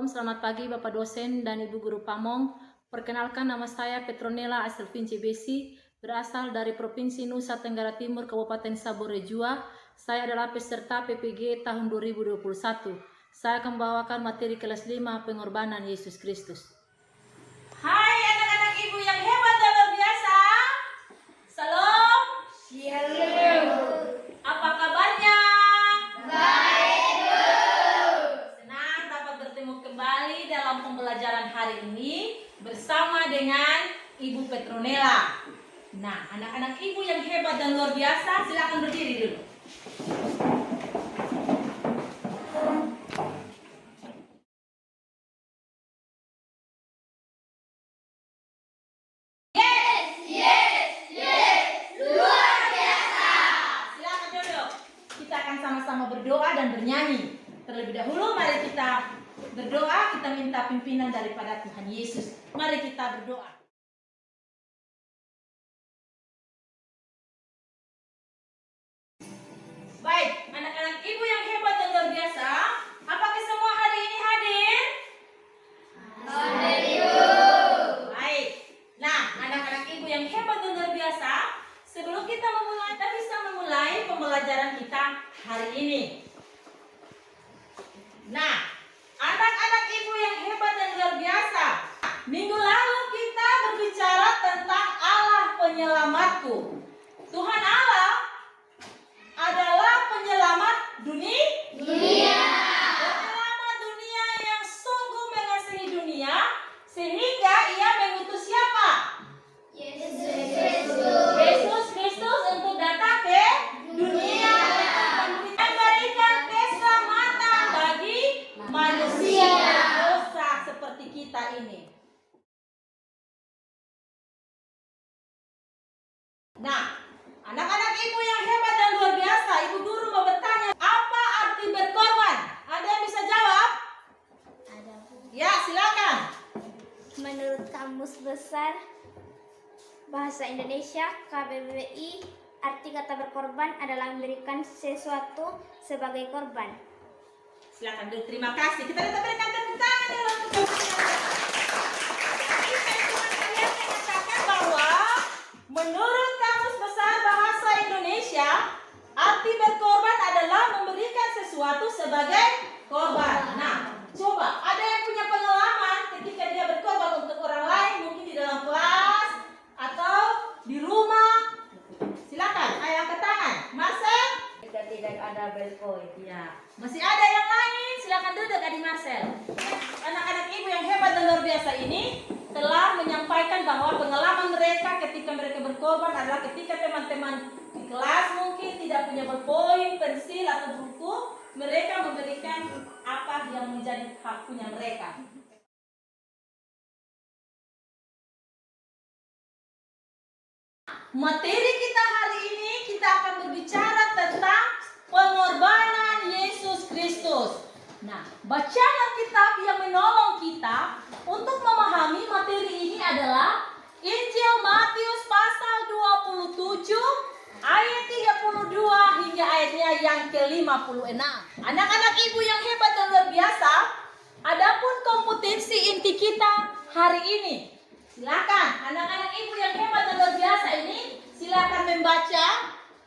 selamat pagi Bapak dosen dan Ibu Guru Pamong. Perkenalkan, nama saya Petronella Aselvinci Besi, berasal dari Provinsi Nusa Tenggara Timur, Kabupaten Sabore Jua. Saya adalah peserta PPG tahun 2021. Saya akan membawakan materi kelas 5, pengorbanan Yesus Kristus. Hai anak-anak ibu yang hebat dan luar biasa. Salam. Apa kabarnya? Baik, Bu. Senang dapat bertemu kembali dalam pembelajaran hari ini bersama dengan Ibu Petronella. Nah, anak-anak ibu yang hebat dan luar biasa, silakan berdiri dulu. Berdoa dan bernyanyi. Terlebih dahulu mari kita berdoa, kita minta pimpinan daripada Tuhan Yesus. Mari kita berdoa. Baik, anak-anak ibu yang hebat dan luar biasa, apakah semua hari ini hadir? Hadir. Baik. Nah, anak-anak ibu yang hebat dan luar biasa, sebelum kita bisa memulai pembelajaran kita hari ini. Nah, anak-anak ibu yang hebat dan luar biasa, minggu lalu kita berbicara tentang Allah penyelamatku. Tuhan Allah adalah penyelamat dunia. Penyelamat dunia yang sungguh mengasihi dunia sehingga Ia mengutus siapa? Yesus Kristus untuk datang ke dunia untuk memberikan keselamatan bagi manusia dosa seperti kita ini. Nah, anak-anak ibu yang hebat dan luar biasa, ibu guru mau bertanya, apa arti berkorban? Ada yang bisa jawab? Ada, Bu. Ya, silakan. Menurut Kamus Besar Bahasa Indonesia KBBI, arti kata berkorban adalah memberikan sesuatu sebagai korban. Silakan dulu, terima kasih. Kita berikan tepuk tangan ya untuk kalian mengatakan bahwa menurut Kamus Besar Bahasa Indonesia, arti berkorban adalah memberikan sesuatu sebagai korban. Nah, coba ada yang punya pengalaman ketika dia berkorban untuk orang lain, mungkin di dalam kelas atau di rumah. Silakan, ayo angkat tangan. Marcel? Tidak ada berkorban. Ya. Masih ada yang lain? Silakan duduk, Adik Marcel. Anak-anak ibu yang hebat dan luar biasa ini telah menyampaikan bahwa pengalaman mereka ketika mereka berkorban adalah ketika teman-teman di kelas mungkin tidak punya ballpoint, pensil atau buku, mereka memberikan apa yang menjadi hak punya mereka. Materi kita hari ini kita akan berbicara tentang pengorbanan Yesus Kristus. Nah, bacaan Alkitab yang menolong kita untuk memahami materi ini adalah Injil Matius pasal 27 ayat 32 hingga ayatnya yang ke-56. Anak-anak ibu yang hebat dan luar biasa, adapun kompetensi inti kita hari ini. Silakan, anak-anak ibu yang hebat dan luar biasa ini, silakan membaca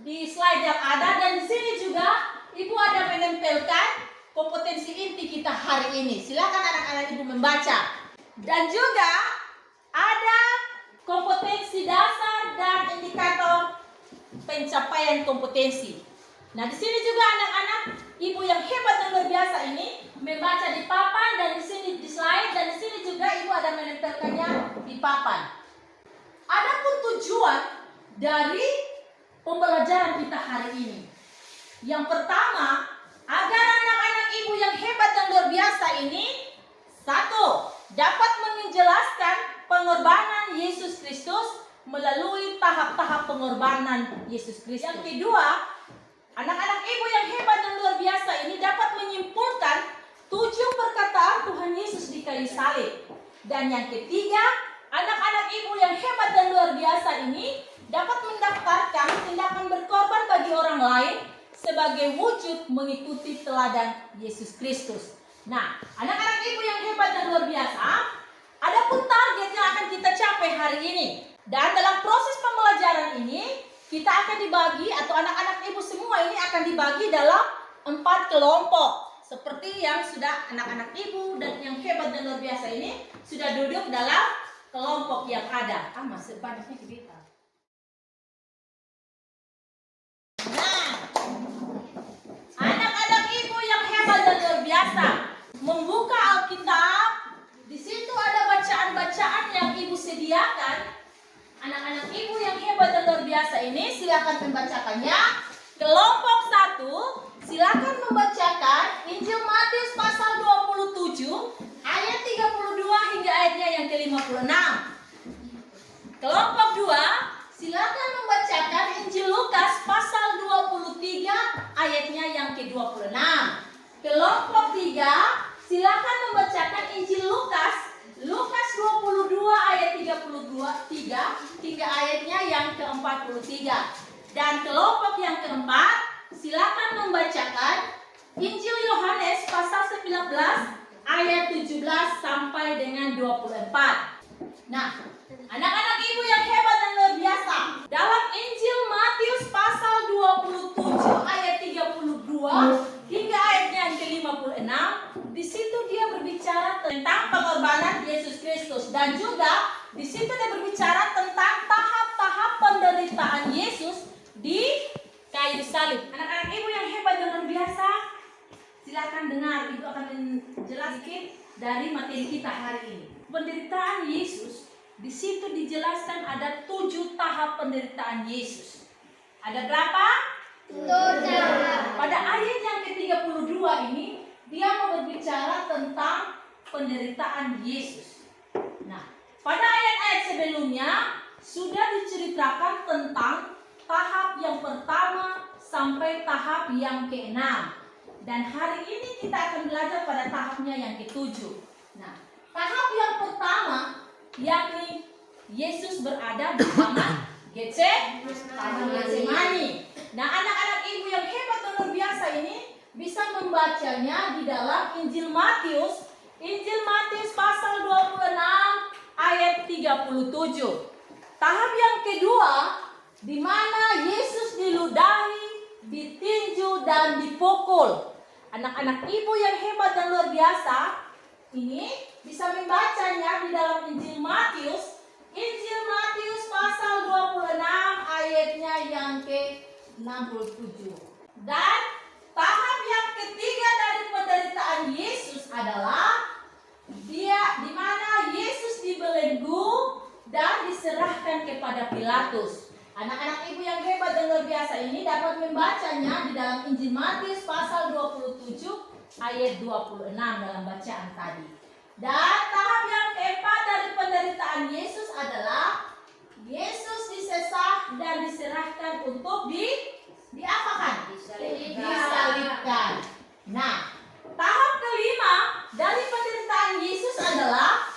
di slide yang ada, dan di sini juga ibu ada menempelkan kompetensi inti kita hari ini. Silakan anak-anak ibu membaca. Dan juga ada kompetensi dasar dan indikator pencapaian kompetensi. Nah, di sini juga anak-anak ibu yang hebat dan luar biasa ini membaca di papan, dan di sini di slide, dan di sini juga ibu ada menempelkannya di papan. Adapun tujuan dari pembelajaran kita hari ini, yang pertama, agar anak-anak ibu yang hebat dan luar biasa ini, satu, dapat menjelaskan pengorbanan Yesus Kristus melalui tahap-tahap pengorbanan Yesus Kristus. Yang kedua, anak-anak ibu yang hebat dan luar biasa ini dapat menyimpulkan 7 perkataan Tuhan Yesus di kayu salib. Dan yang ketiga, anak-anak ibu yang hebat dan luar biasa ini dapat mendaftarkan tindakan berkorban bagi orang lain sebagai wujud mengikuti teladan Yesus Kristus. Nah, anak-anak ibu yang hebat dan luar biasa, ada pun target yang akan kita capai hari ini. Dan dalam proses pembelajaran ini, kita akan dibagi atau anak-anak ibu semua ini akan dibagi dalam 4 kelompok. Seperti yang sudah anak-anak ibu dan yang hebat dan luar biasa ini sudah duduk dalam kelompok yang ada. Masih banyaknya kita. Nah, anak-anak ibu yang hebat dan luar biasa, membuka Alkitab. Di situ ada bacaan-bacaan yang ibu sediakan. Anak-anak ibu yang hebat dan luar biasa ini silakan membacakannya. Kelompok 1, silakan membacakan Injil Matius pasal 27 ayat 32 hingga ayatnya yang ke-56. Kelompok 2, silakan membacakan Injil Lukas pasal 23 ayatnya yang ke-26. Kelompok 3, silakan membacakan Injil Lukas 22 ayat 33 hingga ayatnya yang ke-43. Dan kelompok yang keempat, silakan membacakan Injil Yohanes pasal 19 ayat 17 sampai dengan 24. Nah, anak-anak ibu yang hebat dan luar biasa, dalam Injil Matius pasal 27 ayat 32 hingga ayatnya yang ke-56, di situ dia berbicara tentang pengorbanan Yesus Kristus, dan juga di situ dia berbicara tentang tahap-tahap penderitaan Yesus di kayu salib. Anak-anak ibu yang hebat dan luar biasa, silakan dengar, ibu akan menjelaskan dari materi kita hari ini. Penderitaan Yesus, di situ dijelaskan ada 7 tahap penderitaan Yesus. Ada berapa? 7. Pada ayat yang ke-32 ini, dia mau berbicara tentang penderitaan Yesus. Nah, pada ayat-ayat sebelumnya sudah diceritakan tentang tahap yang pertama sampai tahap yang ke-6. Dan hari ini kita akan belajar pada tahapnya yang ke-7. Nah, tahap yang pertama yakni Yesus berada di taman Getsemani. Nah, anak-anak ibu yang hebat dan luar biasa ini bisa membacanya di dalam Injil Matius pasal 26 ayat 37. Tahap yang kedua, di mana Yesus diludahi, ditinju dan dipukul. Anak-anak ibu yang hebat dan luar biasa ini bisa membacanya di dalam Injil Matius pasal 26 ayatnya yang ke-67. Dan tahap yang ketiga dari penderitaan Yesus adalah dia di mana Yesus dibelenggu dan diserahkan kepada Pilatus. Anak-anak ibu yang hebat dan luar biasa ini dapat membacanya di dalam Injil Matius pasal 27 ayat 26 dalam bacaan tadi. Dan tahap yang keempat dari penderitaan Yesus adalah Yesus disesah dan diserahkan untuk diapakan? Disalibkan. Nah, tahap kelima dari penderitaan Yesus adalah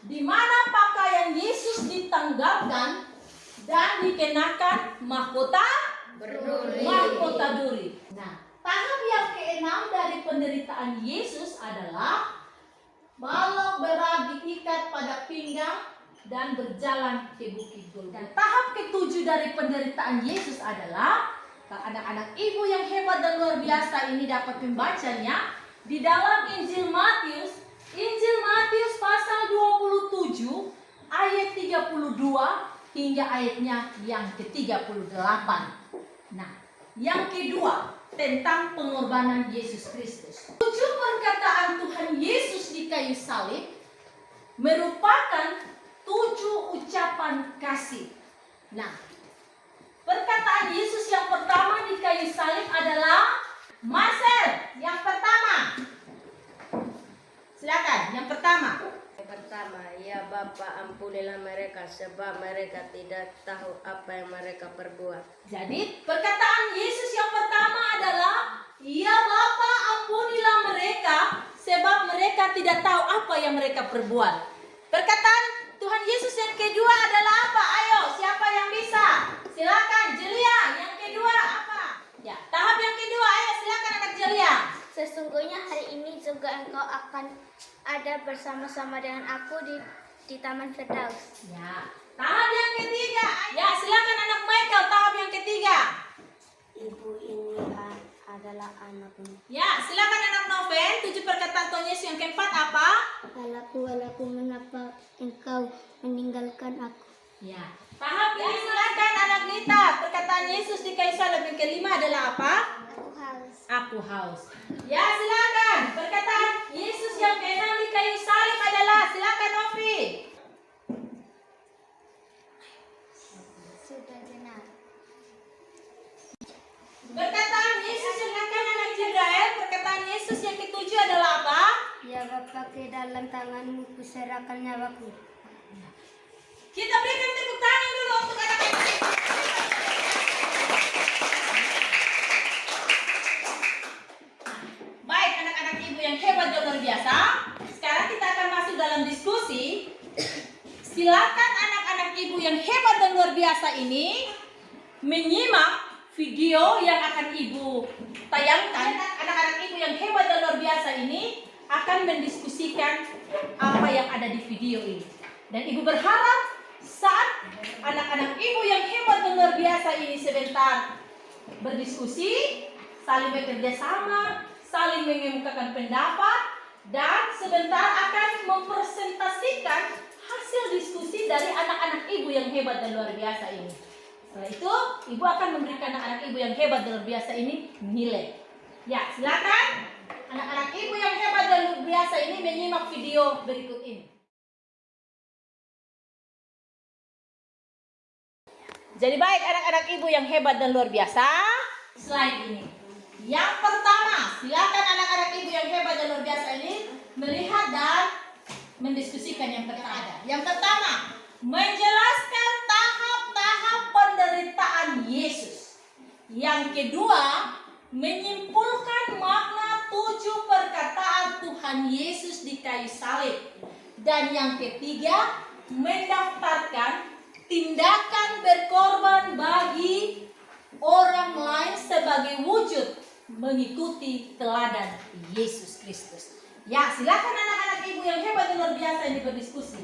di mana pakaian Yesus ditanggalkan dan dikenakan mahkota duri. Nah, tahap yang keenam dari penderitaan Yesus adalah balok berat diikat pada pinggang dan berjalan ke bukit Golgota. Dan tahap ketujuh dari penderitaan Yesus adalah anak-anak ibu yang hebat dan luar biasa ini dapat membacanya di dalam Injil Matius pasal 27 ayat 32 hingga ayatnya yang ke-38. Nah, yang kedua tentang pengorbanan Yesus Kristus. 7 perkataan Tuhan Yesus di kayu salib merupakan 7 ucapan kasih. Nah, perkataan Yesus yang pertama di kayu salib adalah Marcel, yang pertama. Silakan, yang pertama. Yang pertama, ya Bapa, ampunilah mereka sebab mereka tidak tahu apa yang mereka perbuat. Jadi perkataan Yesus yang pertama adalah, ya Bapa, ampunilah mereka sebab mereka tidak tahu apa yang mereka perbuat. Perkataan Tuhan Yesus yang kedua adalah apa? Ayo, siapa yang bisa? Silakan, Jelia. Yang kedua apa? Ya, tahap yang kedua, ayo silakan anak Jelia. Sesungguhnya hari ini juga engkau akan ada bersama-sama dengan aku di Taman Firdaus. Ya. Tahap yang ketiga. Ya, silakan anak Michael, tahap yang ketiga. Ibu ini adalah anakmu. Ya, silakan anak Noven, 7 perkataan Tuhan Yesus yang keempat apa? Walaku, mengapa engkau meninggalkan aku? Ya. Tahap ini silakan anak Nita, perkataan Yesus di kayu salib yang kelima adalah apa? Aku haus. Aku haus. Ya, silakan. Perkataan Yesus yang keenam di kayu salib adalah, silakan Novi. Sudah benar. Perkataan Yesus yang akan anak Israel, perkataan Yesus yang ketujuh adalah apa? Ya Bapa, ke dalam tanganmu kuserahkan nyawaku. Kita berikan tepuk tangan dulu untuk anak-anak. Baik, anak-anak ibu yang hebat dan luar biasa. Sekarang kita akan masuk dalam diskusi. Silakan anak-anak ibu yang hebat dan luar biasa ini menyimak video yang akan ibu tayangkan. Anak-anak ibu yang hebat dan luar biasa ini akan mendiskusikan apa yang ada di video ini. Dan ibu berharap saat anak-anak ibu yang hebat dan luar biasa ini sebentar berdiskusi, saling bekerja sama, saling mengemukakan pendapat, dan sebentar akan mempresentasikan hasil diskusi dari anak-anak ibu yang hebat dan luar biasa ini. Setelah itu, ibu akan memberikan anak-anak ibu yang hebat dan luar biasa ini nilai. Ya, silakan anak-anak ibu yang hebat dan luar biasa ini menyimak video berikut ini. Jadi baik anak-anak ibu yang hebat dan luar biasa, slide ini. Yang pertama, silakan anak-anak ibu yang hebat dan luar biasa ini melihat dan mendiskusikan yang pertama. Yang pertama, menjelaskan tahap-tahap penderitaan Yesus. Yang kedua, menyimpulkan makna 7 perkataan Tuhan Yesus di kayu salib. Dan yang ketiga, mendaftarkan tindakan berkorban bagi orang lain sebagai wujud mengikuti teladan Yesus Kristus. Ya, silakan anak-anak ibu yang hebat dan luar biasa ini berdiskusi.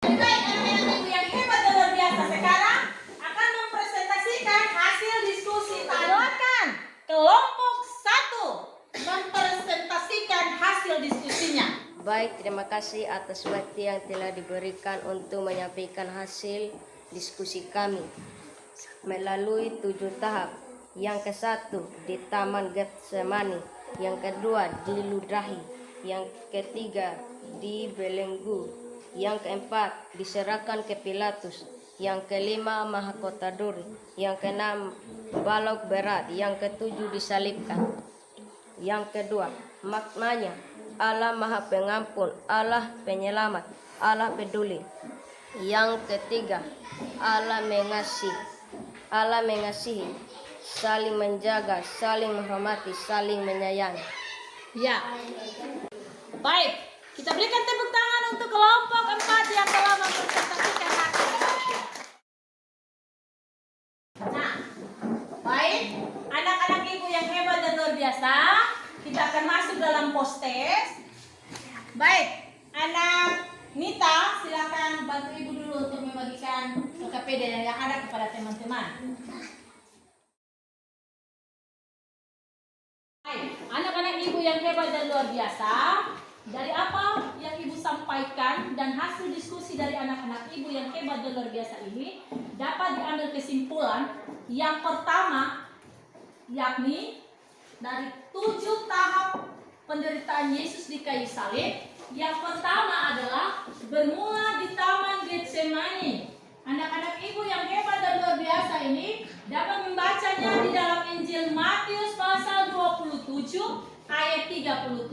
Baik, anak-anak ibu yang hebat dan luar biasa, sekarang akan mempresentasikan hasil diskusi. Silakan kelompok 1 mempresentasikan hasil diskusinya. Baik, terima kasih atas waktu yang telah diberikan untuk menyampaikan hasil diskusi kami melalui 7 tahap. Yang ke-1 di Taman Getsemani, yang kedua di Ludahi, yang ketiga di Belenggu, yang keempat diserahkan ke Pilatus, yang kelima mahkota duri, yang keenam balok berat, yang ketujuh disalibkan. Yang kedua, maknanya Allah Maha Pengampun, Allah Penyelamat, Allah peduli. Yang ketiga, Allah mengasihi, saling menjaga, saling menghormati, saling menyayangi. Ya. Baik, kita berikan tepuk tangan untuk kelompok 4 yang telah mempresentasikan hasil. Nah, baik, anak-anak ibu yang hebat dan luar biasa, kita akan masuk dalam post-test. Baik, anak Nita, silakan bantu ibu dulu untuk membagikan KPD yang ada kepada teman-teman. Baik, anak-anak ibu yang hebat dan luar biasa, dari apa yang ibu sampaikan dan hasil diskusi dari anak-anak ibu yang hebat dan luar biasa ini dapat diambil kesimpulan yang pertama, yakni dari 7 tahap penderitaan Yesus di kayu salib, Yang pertama adalah bermula di Taman Getsemani. Anak-anak ibu yang hebat dan luar biasa ini dapat membacanya di dalam Injil Matius pasal 27 ayat 37.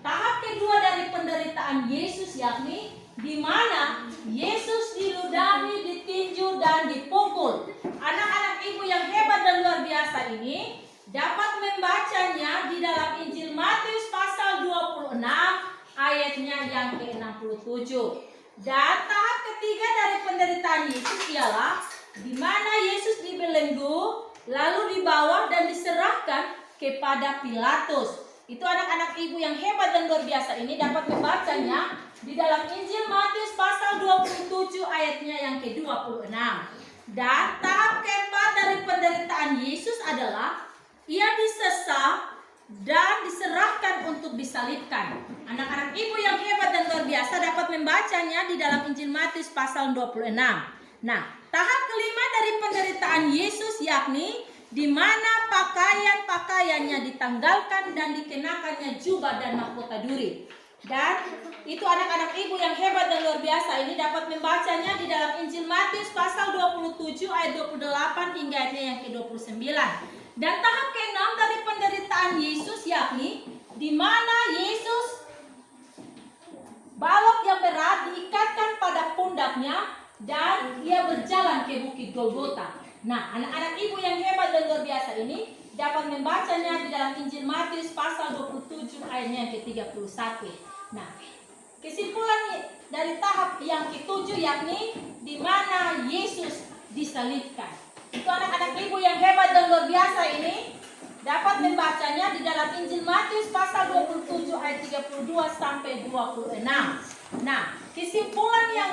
Tahap kedua dari penderitaan Yesus yakni di mana Yesus diludahi, ditinju dan dipukul. Anak-anak ibu yang hebat dan luar biasa ini dapat membacanya di dalam Injil Matius pasal 26 ayatnya yang ke-67. Dan tahap ketiga dari penderitaan Yesus ialah di mana Yesus dibelenggu, lalu dibawa dan diserahkan kepada Pilatus. Itu anak-anak ibu yang hebat dan luar biasa ini dapat membacanya di dalam Injil Matius pasal 27 ayatnya yang ke-26. Dan tahap keempat dari penderitaan Yesus adalah ia disesat dan diserahkan untuk disalibkan. Anak-anak ibu yang hebat dan luar biasa dapat membacanya di dalam Injil Matius pasal 26. Nah, tahap kelima dari penderitaan Yesus yakni di mana pakaian-pakaiannya ditanggalkan dan dikenakannya jubah dan mahkota duri. Dan itu anak-anak ibu yang hebat dan luar biasa ini dapat membacanya di dalam Injil Matius pasal 27 ayat 28 hingga ayatnya yang ke-29. Dan tahap ke-6 dari penderitaan Yesus yakni di mana Yesus balok yang berat diikatkan pada pundaknya dan ia berjalan ke bukit Golgota. Nah, anak-anak ibu yang hebat dan luar biasa ini dapat membacanya di dalam Injil Matius pasal 27 ayatnya yang ke-31. Nah, kesimpulan dari tahap yang ke-7 yakni di mana Yesus disalibkan. Itu anak-anak ibu yang hebat dan luar biasa ini dapat membacanya di dalam Injil Matius pasal 27 ayat 32 sampai 26. Nah, kesimpulan yang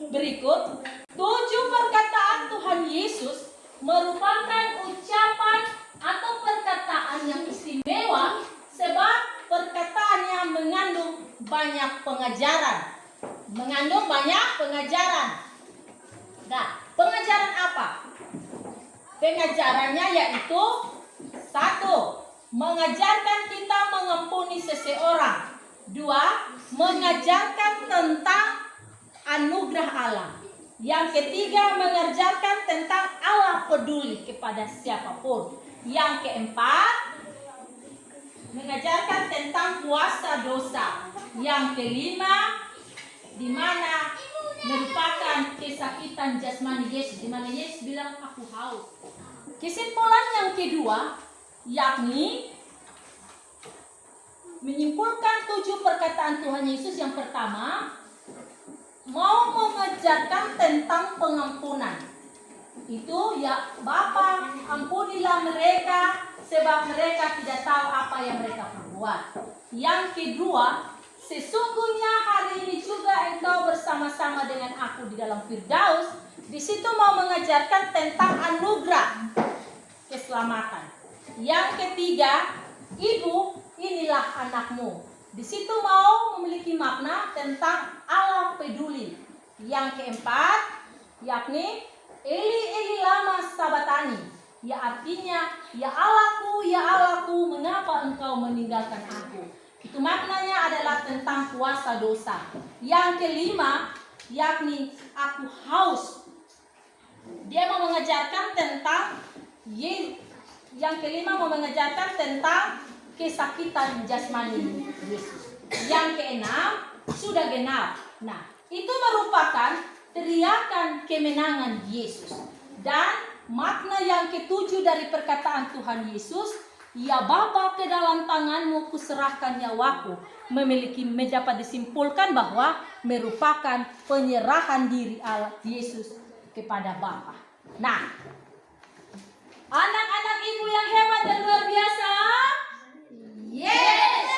berikut, 7 perkataan Tuhan Yesus merupakan ucapan atau perkataan yang istimewa sebab perkataannya mengandung banyak pengajaran. Nah, pengajaran apa? Pengajarannya yaitu 1. Mengajarkan kita mengampuni seseorang. 2. Mengajarkan tentang anugerah Allah. Yang ketiga, mengajarkan tentang Allah peduli kepada siapapun. Yang keempat, mengajarkan tentang kuasa dosa. Yang kelima, di mana merupakan kesakitan jasmani Yesus, di mana Yesus bilang aku haus. Kesimpulan yang kedua yakni menyimpulkan 7 perkataan Tuhan Yesus. Yang pertama, mau mengajarkan tentang pengampunan. Itu ya, Bapa, ampunilah mereka sebab mereka tidak tahu apa yang mereka perbuat. Yang kedua, sesungguhnya hari ini juga engkau bersama-sama dengan aku di dalam Firdaus. Di situ mau mengajarkan tentang anugerah keselamatan. Yang ketiga, ibu, inilah anakmu. Di situ mau memiliki makna tentang Allah peduli. Yang keempat, yakni Eli Eli lama sabatani. Ya artinya, ya Allahku, mengapa engkau meninggalkan aku? Itu maknanya adalah tentang kuasa dosa. Yang kelima, yakni aku haus. Dia mau mengajarkan tentang yang kelima mau mengajarkan tentang kesakitan jasmani Yesus. Yang keenam, sudah genap. Nah, itu merupakan teriakan kemenangan Yesus. Dan makna yang ketujuh dari perkataan Tuhan Yesus, ya Bapa, ke dalam tanganmu kuserahkan nyawaku, dapat disimpulkan bahwa merupakan penyerahan diri Allah Yesus kepada Bapa. Nah, anak-anak ibu yang hebat dan luar biasa, yes,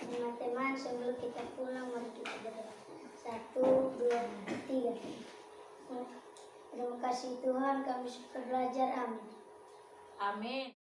Teman-teman, sebelum kita pulang, mari kita berdoa. 1, 2, 3. Terima kasih Tuhan, kami suka belajar. Amin. amin.